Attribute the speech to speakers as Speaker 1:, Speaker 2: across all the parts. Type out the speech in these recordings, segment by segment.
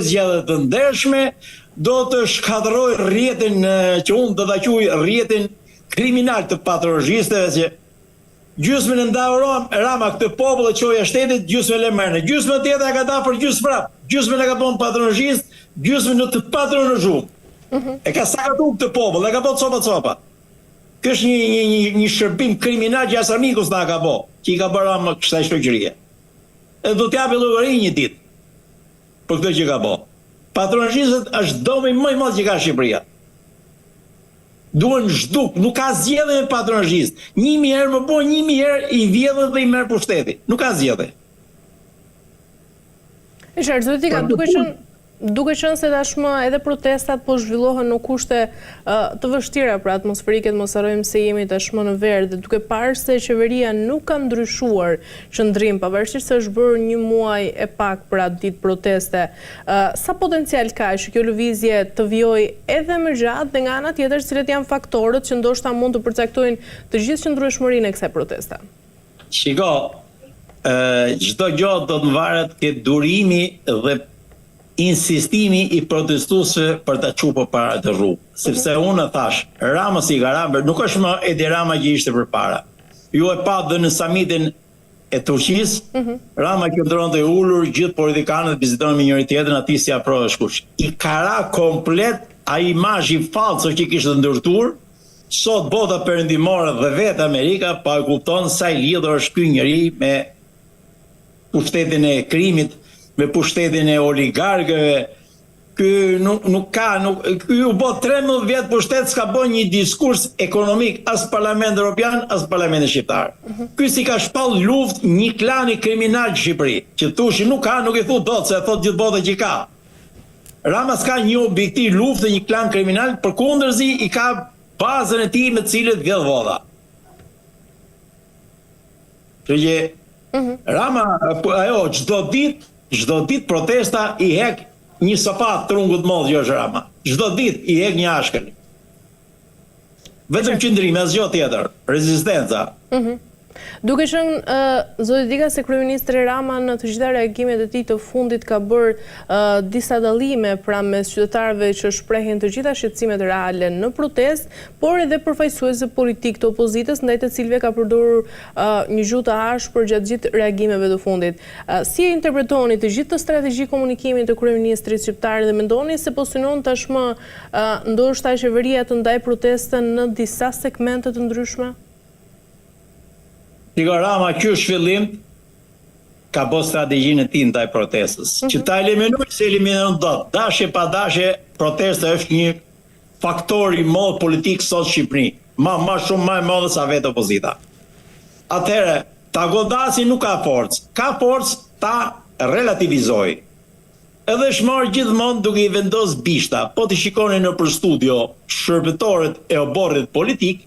Speaker 1: zgjedhje të ndershme, do të shkatërroj rrjetin që unë do ta quaj rrjetin kriminal të patronazhistëve, që gjysmën e ndavëron Rama këtë popull e çoja shtetit, gjysmën e merrën. Gjysmën tjetër e ka dhënë për gjysmë prap. Gjysmën e ka bën patronazhist, gjysmën në të patronazhuar. E ka sakatuar këtë popull, e ka bën copa. Ky është një shërbim kriminal që as Amikus na ka bë, që i ka bërë Rama kësaj shoqërie. E do t'japi llogari një ditë për këtë që ka bë. Patronazhistët është domi më i madh që ka Shqipëria. Duhen zhduk, nuk ka zgjedhje me patronazhist. 1000 herë më bën, 1000 herë i vjedhën dhe i merr pushteti. Nuk ka zgjedhje.
Speaker 2: Duke qenë se tashmë edhe protestat po zhvillohen në kushte të vështira për atmosferike, mos harrojmë se jemi tashmë në verë, dhe duke parë se qeveria nuk ka ndryshuar qëndrim, pavarësisht se është bërë një muaj e pak për atë ditë proteste, sa potencial ka që kjo lëvizje të vijojë edhe më gjatë dhe nga ana tjetër cilët janë faktorët që ndoshta mund të përcaktojnë të gjithë qëndrueshmërinë e kësaj proteste?
Speaker 1: Shiko, çdo gjë do të varet ke durimi dhe insistimi i protestuesve për ta çuar para të rrugë. Sepse unë thash, Rama si Karaber nuk është më Edi Rama që ishte përpara. Ju e pa dhe në samitin e Turqisë, Rama qëndronte ulur, gjithë politikanët vizitonin me njëri tjetrin, atij si afrohesh kush. I kara komplet ai imazh i falso që kishte ndërtuar. Sot bota perëndimore dhe vetë Amerika pa e kupton sa i lidhur është ky njeri me pushtetin e krimit, me pushtetin e oligarkëve. Ky u bë 13 vjet pushtet, s'ka bën një diskurs ekonomik as Parlamenti Evropian as Parlamenti Shqiptar. Ky si ka shpall luftë një klani kriminal në Shqipëri, që thushi nuk ka, nuk i thu dot, se e thot gjithë bota që ka. Rama s'ka një objektiv luftë një klan kriminal, përkundërzi i ka bazën e tij me të cilët vjedh vota. Rama ajo çdo ditë protesta i hek një sopat trungut modh që është Rama. Çdo ditë i hek një ashkël. Vetëm qëndrim, asgjë tjetër, rezistenca.
Speaker 2: Duke qenë zoti Dika se kryeministri Rama në të gjitha reagimet e tij të fundit ka bërë disa dallime pra mes qytetarëve që shprehin të gjitha shqetësimet reale në protestë, por edhe përfaqësuesve politik të opozitës, ndaj të cilëve ka përdorur një gjuhë të ashpër gjatë gjithë reagimeve të fundit. Si e interpretoni të gjithë të strategji komunikimi të kryeministrit shqiptar dhe mendoni se po synon tashmë ndoshta qeveria të ndaj protestën në disa segmente të ndryshme?
Speaker 1: Rama ky shvillim ka bërë strategjinë e tij ndaj protestës. Që ta eliminojë se eliminon dot. Dashje pa dashje, protesta është një faktor i madh politik sot në Shqipëri. Ma shumë më i madh sa vetë opozita. Atëherë, ta godasi nuk ka forcë. Ka forcë ta relativizoj. Edhe shmar gjithmonë duke i vendos bishta. Po të shikoni nëpër studio shërbëtorët e oborrit politik,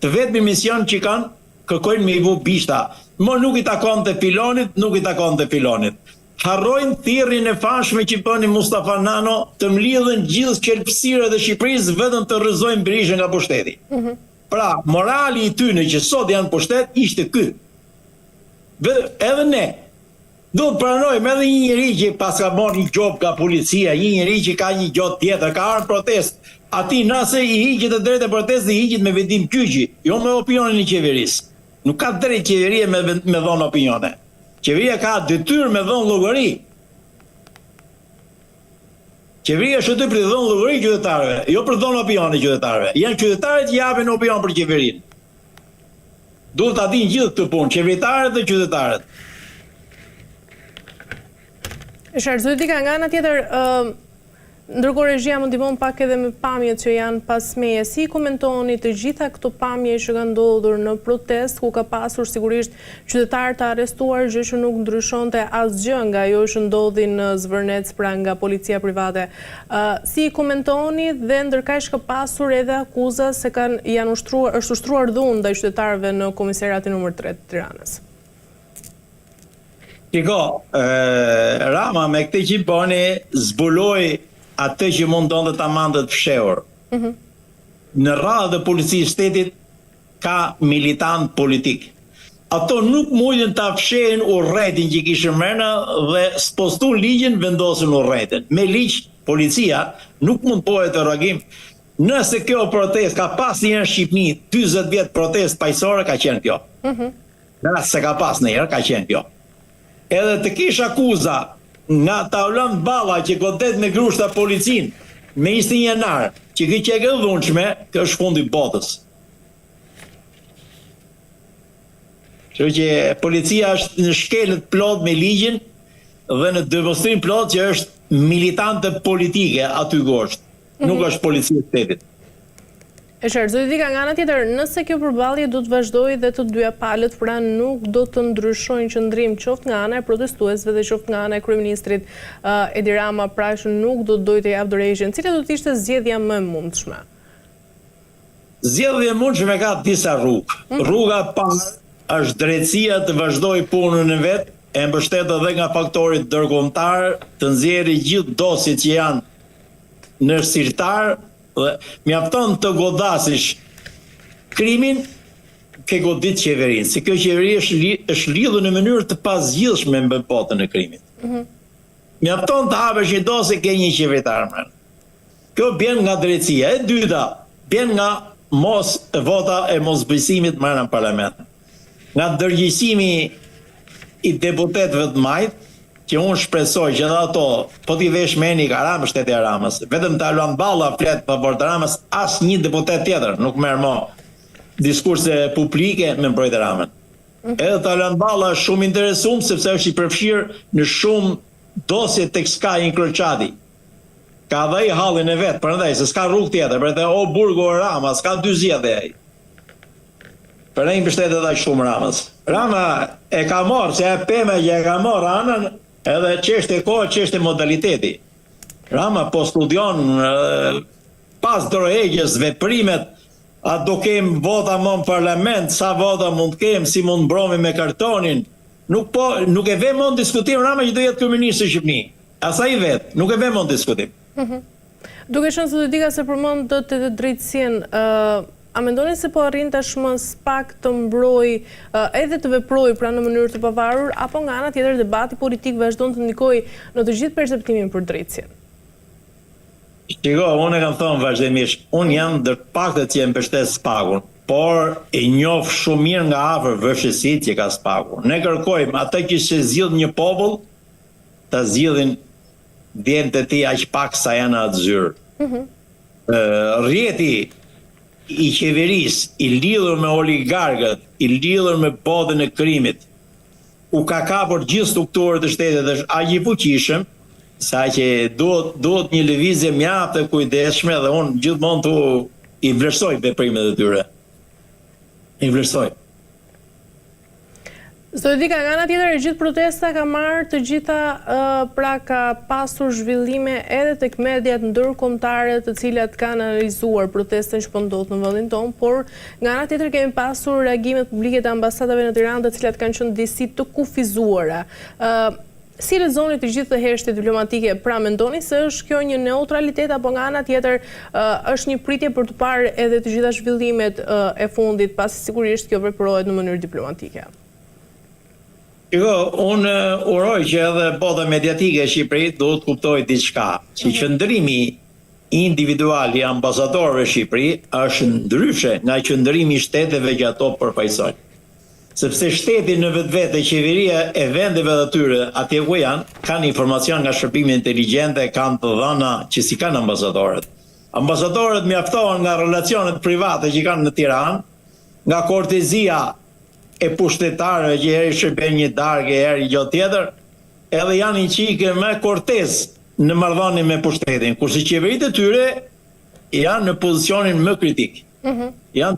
Speaker 1: të vetmi mision që kanë kërkojnë me i vu bishta. Mo nuk i takon të filonit, nuk i takon të filonit. Harrojnë thirrjen e fashme që bëni Mustafa Nano të mlidhen gjithë qelpsirët e Shqipërisë vetëm të rrëzojnë Berishën nga pushteti. Pra, morali i tyre që sot janë pushtet ishte ky. Edhe ne do të pranojmë edhe një njeri që pas ka marrë një job nga policia, një njeri që ka një gjë tjetër, ka ardhur protest. Ati nëse i hiqet e drejtë e protestë, i hiqet me vendim kyçi, jo me opinionin e qeverisë. Nuk ka drejt qeveria me dhënë opinione. Qeveria ka detyrë me dhënë llogari. Qeveria është aty për të dhënë llogari qytetarëve, jo për të dhënë opinione qytetarëve. Janë qytetarët që japin opinion për qeverinë. Duhet ta dinë gjithë këtë punë, qeveritarët dhe qytetarët.
Speaker 2: Zoti Dika, nga ana tjetër, ndërkohë regjia më ndihmon pak edhe me pamjet që janë pas meje. Si komentoni të gjitha këto pamje që kanë ndodhur në protestë, ku ka pasur sigurisht qytetarë të arrestuar, gjë që nuk ndryshonte asgjë nga ajo që ndodhi në Zvërnec pra nga policia private. Si komentoni dhe ndërkaq ka pasur edhe akuza se është ushtruar dhunë ndaj qytetarëve në komisariatin numër 3 të Tiranës?
Speaker 1: Shiko, Rama me këtë që bëni zbuloi atë që mundon të ta mandë të fshehur. Në radhë të policisë shtetit ka militant politik. ato nuk mundin ta fshehin urrëtin që kishin mrena dhe spostu ligjin vendosin urrëtin. Me ligj policia nuk mund bëhet të reagim. Nëse kjo protestë ka pas një në Shqipni 40 vjet protestë paqësore ka qenë kjo. Nëse ka pas ndonjëherë ka qenë kjo. Edhe të kish akuza nga Taulant Balla që godet me grushta policin me 21 janar, që kjo që e dhunshme, kjo është fundi i botës. Kështu që policia është në shkelët plot me ligjin dhe në demonstrim plot që është militante politike aty gosht. Nuk është policia e shtetit.
Speaker 2: E qartë, zoti Dika, nga ana tjetër, nëse kjo përballje do të vazhdojë dhe të dyja palët pra nuk do të ndryshojnë qëndrim qoftë nga ana e protestuesve dhe qoftë nga ana e kryeministrit Edi Rama, pra që nuk do të dojë të jap dorëheqjen, cila do të ishte zgjedhja më e mundshme?
Speaker 1: Zgjedhja e mundshme ka disa rrugë. Rruga e parë është drejtësia të vazhdojë punën e vet, e mbështet edhe nga faktorit ndërkombëtar, të nxjerrë gjithë dosjet që janë në sirtar. Dhe mjafton të godasish krimin ke godit qeverinë. Se kjo qeveri është lidhur në mënyrë të pazgjidhshme me botën e krimit. Mjafton të hapesh një dosje ke një qeveritar. Kjo bjen nga drejtësia. E dyta, bjen nga vota e mosbëjsimit marrë në parlament. Nga ndërgjegjësimi i deputetëve të majt, që unë shpresoj që edhe ato, po t'i vesh me Eni Karam, shteti e Ramës, vetëm Taulant Balla flet për favor të Ramës, as një deputet tjetër nuk merr më diskurse publike me mbrojtje e Ramën. Edhe Taulant Balla është shumë interesuar sepse është i përfshirë në shumë dosje tek ska Inkroçati. Ka dhe i hallin e vet, prandaj se s'ka rrugë tjetër, për o burgu o Rama, s'ka dy zgjedhje ai. Për ai mbështetet aq shumë Ramës. Rama e ka marrë, se e peme që e ka marrë anën, edhe çështje kohë, çështje modaliteti. Rama po studion pas dorëheqjes veprimet, a do kem vota më në parlament, sa vota mund të kem, si mund mbromi me kartonin. Nuk e ve më në diskutim Rama që do jetë kryeminist i Shqipëni. Asaj vet, nuk e ve më në diskutim.
Speaker 2: Duke qenë se do dika se përmend të drejtësinë, a mendoni se po arrin tashmë pak të mbroj edhe të veproj pra në mënyrë të pavarur, apo nga ana tjetër debati politik vazhdon të ndikojë në të gjithë perceptimin për drejtësinë?
Speaker 1: Shiko, unë e kam thonë vazhdimisht, unë jam ndër paktët që e mbështes Spagun, por e njoh shumë mirë nga afër vështirësitë që ka Spagu. Ne kërkojmë ata që zgjidhin një popull, ta zgjidhin djemtë e tij aq pak sa janë atë zyrë. Rrjeti i qeverisë, i lidhur me oligarkët, i lidhur me botën e krimit, u ka kapur gjithë strukturët e shtetit dhe është aq i fuqishëm, sa që duhet një lëvizje mjaft e kujdesshme dhe unë gjithmonë i vlerësoj veprimet e tyre. I vlerësoj.
Speaker 2: Zoti Dika, nga ana tjetër e gjithë protesta ka marrë të gjitha, pra ka pasur zhvillime edhe tek mediat ndërkombëtare të cilat kanë analizuar protestën që po ndodh në vendin tonë, por nga ana tjetër kemi pasur reagimet publike të ambasadave në Tiranë të cilat kanë qenë disi të kufizuara. Si lexoni të gjithë heshtjet diplomatike, pra mendoni se është kjo një neutralitet apo nga ana tjetër është një pritje për të parë edhe të gjitha zhvillimet e fundit, pasi sigurisht kjo veprohet në mënyrë diplomatike?
Speaker 1: Unë uroj që edhe bota mediatike e Shqipërisë duhet kuptojë diçka, që qëndrimi individual i ambasadorëve në Shqipëri është ndryshe nga qëndrimi i shteteve që ato përfaqësojnë. Sepse shteti në vetvete, qeveria e vendeve të tyre, atje ku janë, kanë informacion nga shërbime inteligjente, kanë të dhëna që si kanë ambasadorët. Ambasadorët mjaftohen nga relacionet private që kanë në Tiranë, nga kortezia e pushtetarëve që herë shërben një darkë, herë gjë tjetër, edhe janë një çike më kortez në marrëdhënie me pushtetin, kurse qeveritë e tyre janë në pozicionin më kritik. Janë